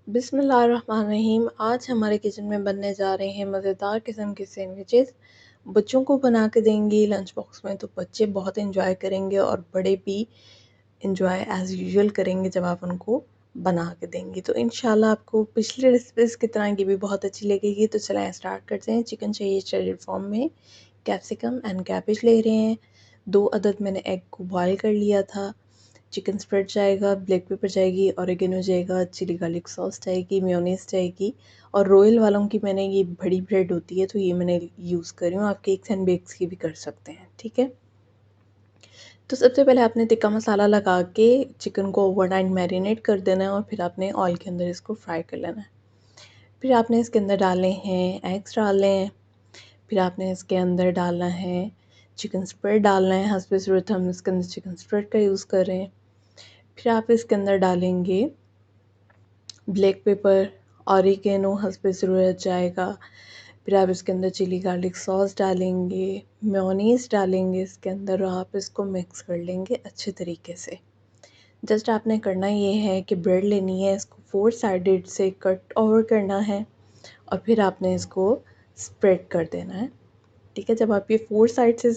बिस्मिल्लाहिर्रहमानिर्रहीम। आज हमारे किचन में बनने जा रहे हैं मज़ेदार किस्म के सैंडविचेस। बच्चों को बना के देंगी लंच बॉक्स में तो बच्चे बहुत एंजॉय करेंगे और बड़े भी एंजॉय एज़ यूजुअल करेंगे जब आप उनको बना के देंगी। तो इंशाल्लाह आपको पिछली रेसिपीज़ की तरह ये भी बहुत अच्छी लगेगी। तो चलें स्टार्ट करते हैं। चिकन चाहिए शरेड फॉर्म में, कैप्सिकम एंड कैबेज ले रहे हैं। 2 अदद मैंने एग को बॉयल कर लिया था। चिकन स्प्रेड जाएगा, ब्लैक पेपर जाएगी, ऑरिगेनो जाएगा, चिली गार्लिक सॉस जाएगी, मेयोनीज़ जाएगी और रॉयल वालों की मैंने ये बड़ी ब्रेड होती है तो ये मैंने यूज़ कर रही हूँ। आप केक्स एंड बेक्स की भी कर सकते हैं, ठीक है। तो सबसे पहले आपने टिक्का मसाला लगा के चिकन को ओवरनाइट मैरिनेट कर देना है और फिर आपने ऑयल के अंदर इसको फ्राई कर लेना है। फिर आपने इसके अंदर डालने हैं एग्स डालने हैं। फिर आपने इसके अंदर डालना है चिकन स्प्रेड डालना है। हस्बे ज़रूरत हम इसके अंदर चिकन स्प्रेड का यूज़ कर रहे हैं। फिर आप इसके अंदर डालेंगे ब्लैक पेपर, ऑरिगेनो हस्बे ज़रूरत जाएगा। फिर आप इसके अंदर चिली गार्लिक सॉस डालेंगे, मेयोनीज़ डालेंगे इसके अंदर और आप इसको मिक्स कर लेंगे अच्छे तरीके से। जस्ट आपने करना ये है कि ब्रेड लेनी है, इसको 4 साइडेड से कट ओवर करना है और फिर आपने इसको स्प्रेड कर देना है, ठीक है। जब आप ये 4 साइड से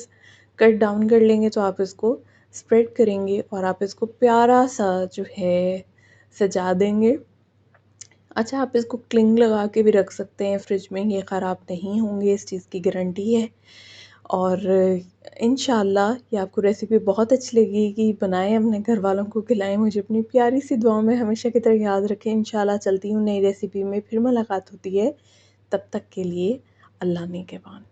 कट डाउन कर लेंगे तो आप इसको स्प्रेड करेंगे और आप इसको प्यारा सा जो है सजा देंगे। अच्छा, आप इसको क्लिंग लगा के भी रख सकते हैं फ्रिज में, ये ख़राब नहीं होंगे, इस चीज़ की गारंटी है। और इंशाल्लाह ये आपको रेसिपी बहुत अच्छी लगेगी। बनाएं, अपने घर वालों को खिलाएं, मुझे अपनी प्यारी सी दुआओं में हमेशा की तरह याद रखें। इंशाल्लाह चलती हूँ नई रेसिपी में, फिर मुलाकात होती है। तब तक के लिए अल्लाह ने के पान।